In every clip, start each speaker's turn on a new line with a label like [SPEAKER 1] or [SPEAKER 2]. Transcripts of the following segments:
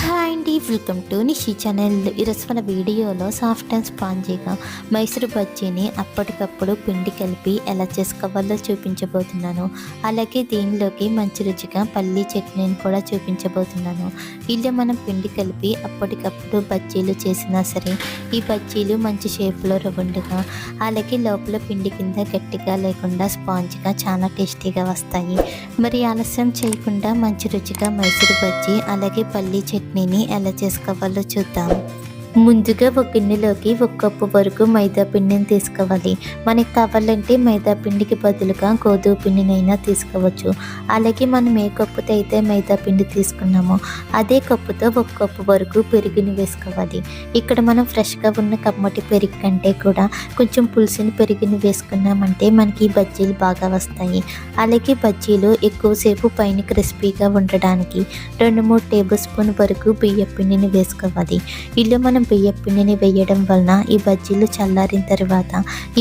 [SPEAKER 1] Hi అండి, welcome to Nishi channel. ఈరోజు మన వీడియోలో సాఫ్ట్ అండ్ స్పాంజీగా మైసూర్ బజ్జీని అప్పటికప్పుడు పిండి కలిపి ఎలా చేసుకోవాలో చూపించబోతున్నాను. అలాగే దీనిలోకి మంచి రుచిగా పల్లీ చట్నీని కూడా చూపించబోతున్నాను. ఇలా మనం పిండి కలిపి అప్పటికప్పుడు బజ్జీలు చేసినా సరే ఈ బజ్జీలు మంచి షేప్లో రౌండ్గా, అలాగే లోపల పిండి కింద గట్టిగా లేకుండా స్పాంజ్గా చాలా టేస్టీగా వస్తాయి. మరి ఆలస్యం చేయకుండా మంచి రుచిగా మైసూర్ బజ్జీ అలాగే పల్లీ చట్నీని ఎలా చేసుకోవాలో చూద్దాం. ముందుగా ఒక గిన్నెలోకి 1 కప్పు వరకు మైదా పిండిని తీసుకోవాలి. మనకి కావాలంటే మైదా పిండికి బదులుగా గోధుమ పిండినైనా తీసుకోవచ్చు. అలాగే మనం ఏ కప్పుతో అయితే మైదా పిండి తీసుకున్నామో అదే కప్పుతో 1 కప్పు వరకు పెరుగుని వేసుకోవాలి. ఇక్కడ మనం ఫ్రెష్గా ఉన్న కమ్మటి పెరుగు కంటే కూడా కొంచెం పులుసుని పెరుగుని వేసుకున్నామంటే మనకి బజ్జీలు బాగా వస్తాయి. అలాగే బజ్జీలు ఎక్కువసేపు పైన క్రిస్పీగా ఉండడానికి 2-3 టేబుల్ స్పూన్ వరకు బియ్య పిండిని వేసుకోవాలి. ఇలా మనం బియ్య పిండిని వేయడం వలన ఈ బజ్జీలు చల్లారిన తర్వాత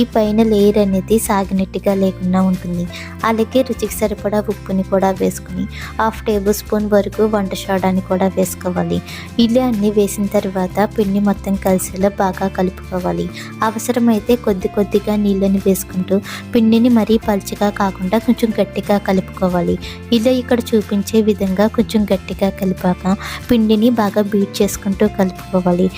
[SPEAKER 1] ఈ పైన లేయర్ అనేది సాగినట్టుగా లేకుండా ఉంటుంది. అలాగే రుచికి సరిపడా ఉప్పుని కూడా వేసుకుని 1/2 టేబుల్ స్పూన్ వరకు వంట సోడాని కూడా వేసుకోవాలి. ఇలా అన్నీ వేసిన తర్వాత పిండి మొత్తం కలిసేలా బాగా కలుపుకోవాలి. అవసరమైతే కొద్దిగా నీళ్ళని వేసుకుంటూ పిండిని మరీ పలుచగా కాకుండా కొంచెం గట్టిగా కలుపుకోవాలి. ఇలా ఇక్కడ చూపించే విధంగా కొంచెం గట్టిగా కలిపాక పిండిని బాగా బీట్ చేసుకుంటూ కలుపుకోవాలి.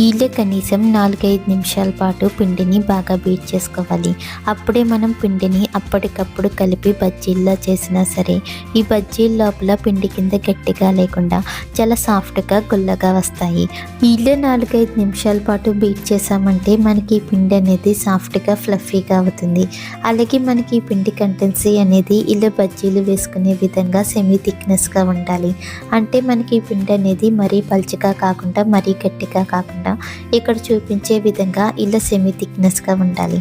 [SPEAKER 1] ఇలా కనీసం 4-5 నిమిషాల పాటు పిండిని బాగా బీట్ చేసుకోవాలి. అప్పుడే మనం పిండిని అప్పటికప్పుడు కలిపి బజ్జీల్లో చేసినా సరే ఈ బజ్జీల లోపల పిండి కింద గట్టిగా లేకుండా చాలా సాఫ్ట్గా గుల్లగా వస్తాయి. ఇలా 4-5 నిమిషాల పాటు బీట్ చేసామంటే మనకి ఈ పిండి అనేది సాఫ్ట్గా ఫ్లఫీగా అవుతుంది. అలాగే మనకి ఈ పిండి కంటెన్సీ అనేది ఇలా బజ్జీలు వేసుకునే విధంగా సెమీ థిక్నెస్గా ఉండాలి. అంటే మనకి ఈ పిండి అనేది మరీ పలుచగా కాకుండా మరీ గట్టిగా కాకుండా ఇక్కడ చూపించే విధంగా ఇలా సెమీ థిక్నెస్గా ఉండాలి.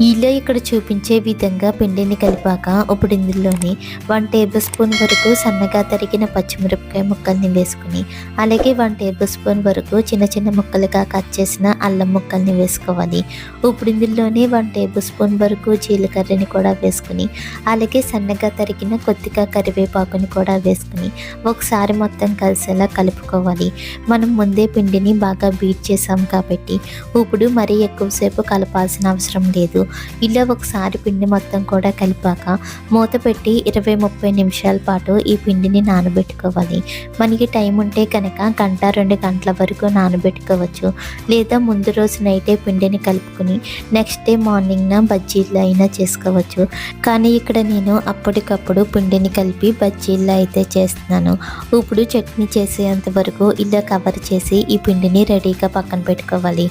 [SPEAKER 1] ఇలా ఇక్కడ చూపించే విధంగా పిండిని కలిపాక ఇప్పుడు ఇందులోని 1 టేబుల్ స్పూన్ వరకు సన్నగా తరిగిన పచ్చిమిరపకాయ ముక్కల్ని వేసుకుని అలాగే 1 టేబుల్ స్పూన్ వరకు చిన్న ముక్కలుగా కట్ చేసిన అల్లం ముక్కల్ని వేసుకోవాలి. ఇప్పుడు ఇందులోనే 1 టేబుల్ స్పూన్ వరకు జీలకర్రని కూడా వేసుకుని అలాగే సన్నగా తరిగిన కొద్దిగా కరివేపాకుని కూడా వేసుకుని ఒకసారి మొత్తం కలిసేలా కలుపుకోవాలి. మనం ముందే పిండిని బాగా బీట్ చేసాం కాబట్టి ఇప్పుడు మరీ ఎక్కువసేపు కలపాల్సిన అవసరం లేదు. ఇలా ఒకసారి పిండి మొత్తం కూడా కలిపాక మూత పెట్టి 20-30 నిమిషాల పాటు ఈ పిండిని నానబెట్టుకోవాలి. మనకి టైం ఉంటే కనుక 1-2 గంటల వరకు నానబెట్టుకోవచ్చు. లేదా ముందు రోజు నైటే పిండిని కలుపుకుని నెక్స్ట్ డే మార్నింగ్న బజ్జీల్లో అయినా చేసుకోవచ్చు. కానీ ఇక్కడ నేను అప్పటికప్పుడు పిండిని కలిపి బజ్జీల్లో అయితే చేస్తున్నాను. ఇప్పుడు చట్నీ చేసేంత వరకు ఇలా కవర్ చేసి ఈ పిండిని రెడీగా పక్కన పెట్టుకోవాలి.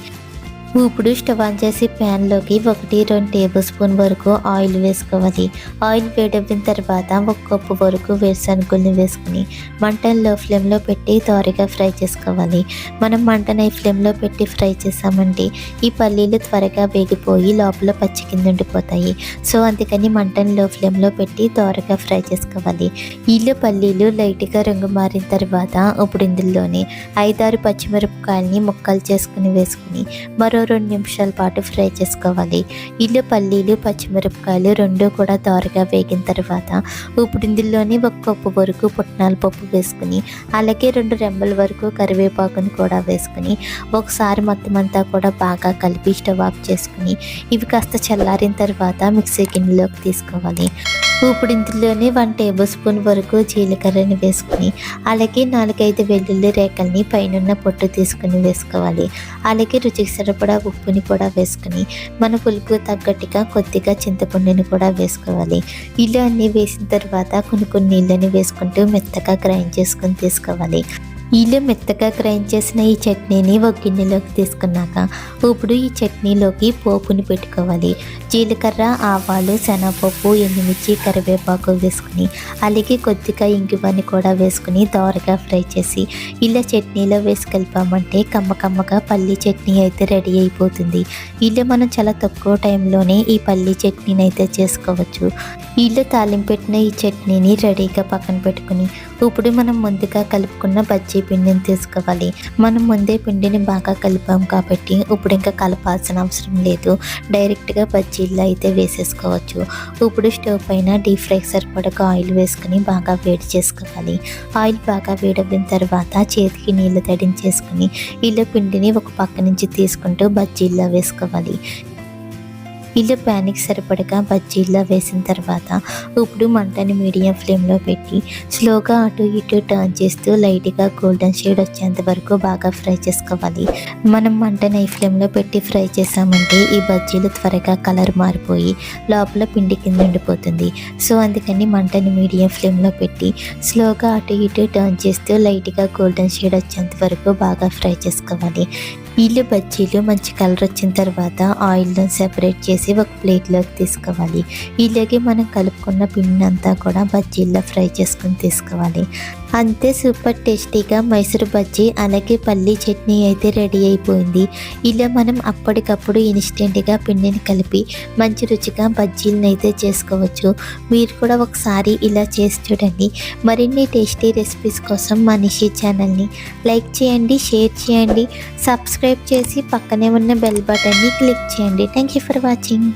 [SPEAKER 1] ఇప్పుడు స్టవ్ ఆన్ చేసి ప్యాన్లోకి 1-2 టేబుల్ స్పూన్ వరకు ఆయిల్ వేసుకోవాలి. ఆయిల్ వేడెక్కిన తర్వాత 1 కప్పు వరకు వేరుశనగుల్ని వేసుకుని మంటను లో ఫ్లేమ్లో పెట్టి త్వరగా ఫ్రై చేసుకోవాలి. మనం మంటను హై ఫ్లేమ్లో పెట్టి ఫ్రై చేసామంటే ఈ పల్లీలు త్వరగా వేగిపోయి లోపల పచ్చి కింద ఉండిపోతాయి. సో అందుకని మంటను లో ఫ్లేమ్లో పెట్టి త్వరగా ఫ్రై చేసుకోవాలి. ఇలా పల్లీలు లైట్గా రంగు మారిన తర్వాత ఇప్పుడు ఇందులోనే 5-6 పచ్చిమిరపకాయలని ముక్కలు చేసుకుని వేసుకుని మరో 2 నిమిషాల పాటు ఫ్రై చేసుకోవాలి. ఇలా పల్లీలు పచ్చిమిరపకాయలు రెండు కూడా త్వరగా వేగిన తర్వాత ఇప్పుడు ఇందులోని 1 కప్పు వరకు పుట్నాల పప్పు వేసుకుని అలాగే 2 రెమ్మల వరకు కరివేపాకుని కూడా వేసుకుని ఒకసారి మొత్తం అంతా కూడా బాగా కలిపి స్టవ్ ఆఫ్ చేసుకుని ఇవి కాస్త చల్లారిన తర్వాత మిక్సీ గిన్నెలోకి తీసుకోవాలి. ఇప్పుడు ఇందులోనే 1 టేబుల్ స్పూన్ వరకు జీలకర్రని వేసుకుని అలాగే 4-5 వెల్లుల్లి రేకల్ని పైన పొట్టు తీసుకుని వేసుకోవాలి. అలాగే రుచికి సరిపడా ఉప్పుని కూడా వేసుకుని మన పులుపు తగ్గట్టుగా కొద్దిగా చింతపండుని కూడా వేసుకోవాలి. ఇలా అన్నీ వేసిన తర్వాత కొన్ని నీళ్ళని వేసుకుంటూ మెత్తగా గ్రైండ్ చేసుకుని తీసుకోవాలి. ఇలా మెత్తగా గ్రైండ్ చేసిన ఈ చట్నీని ఒక గిన్నెలోకి తీసుకున్నాక ఇప్పుడు ఈ చట్నీలోకి పోపుని పెట్టుకోవాలి. జీలకర్ర, ఆవాలు, శనగపప్పు, ఎండుమిర్చి, కరివేపాకు వేసుకుని అలాగే కొద్దిగా ఇంగువని కూడా వేసుకుని దోరగా ఫ్రై చేసి ఇలా చట్నీలో వేసి కలిపామంటే కమ్మగా పల్లీ చట్నీ అయితే రెడీ అయిపోతుంది. ఇలా మనం చాలా తక్కువ టైంలోనే ఈ పల్లీ చట్నీని అయితే చేసుకోవచ్చు. ఇలా తాలింపు పెట్టిన ఈ చట్నీని రెడీగా పక్కన పెట్టుకుని ఇప్పుడు మనం ముందుగా కలుపుకున్న బజ్జీ బజ్జీ పిండిని తీసుకోవాలి. మనం ముందే పిండిని బాగా కలిపాం కాబట్టి ఇప్పుడు ఇంకా కలపాల్సిన అవసరం లేదు. డైరెక్ట్గా బజ్జీల్లో అయితే వేసేసుకోవచ్చు. ఇప్పుడు స్టవ్ పైన డీప్ ఫ్రైకి సరిపడగా ఆయిల్ వేసుకుని బాగా వేడి చేసుకోవాలి. ఆయిల్ బాగా వేడెక్కిన తర్వాత చేతికి నీళ్లు తడించేసుకుని ఇలా పిండిని ఒక పక్క నుంచి తీసుకుంటూ బజ్జీల్లో వేసుకోవాలి. ఇలా ప్యాన్కి సరిపడగా బజ్జీల్లో వేసిన తర్వాత ఇప్పుడు మంటని మీడియం ఫ్లేమ్లో పెట్టి స్లోగా అటు ఇటు టర్న్ చేస్తూ లైట్గా గోల్డెన్ షేడ్ వచ్చేంత వరకు బాగా ఫ్రై చేసుకోవాలి. మనం మంటని హై ఫ్లేమ్లో పెట్టి ఫ్రై చేసామంటే ఈ బజ్జీలు త్వరగా కలర్ మారిపోయి లోపల పిండి కింద ఉండిపోతుంది. సో అందుకని మంటని మీడియం ఫ్లేమ్లో పెట్టి స్లోగా అటు ఇటు టర్న్ చేస్తూ లైట్గా గోల్డెన్ షేడ్ వచ్చేంత వరకు బాగా ఫ్రై చేసుకోవాలి. వీళ్ళు బజ్జీలు మంచి కలర్ వచ్చిన తర్వాత ఆయిల్ను సెపరేట్ చేసి ఒక ప్లేట్లోకి తీసుకోవాలి. ఇలాగే మనం కలుపుకున్న పిండిని అంతా కూడా బజ్జీల్లో ఫ్రై చేసుకుని తీసుకోవాలి. అంతే, సూపర్ టేస్టీగా మైసూర్ బజ్జీ అలాగే పల్లీ చట్నీ అయితే రెడీ అయిపోయింది. ఇలా మనం అప్పటికప్పుడు ఇన్స్టెంట్గా పిండిని కలిపి మంచి రుచిగా బజ్జీలను అయితే చేసుకోవచ్చు. మీరు కూడా ఒకసారి ఇలా చేసి చూడండి. మరిన్ని టేస్టీ రెసిపీస్ కోసం మా నిషి ఛానల్ని లైక్ చేయండి, షేర్ చేయండి, సబ్స్క్రైబ్ చేసి పక్కనే ఉన్న బెల్ బటన్ని క్లిక్ చేయండి. Thank you for watching.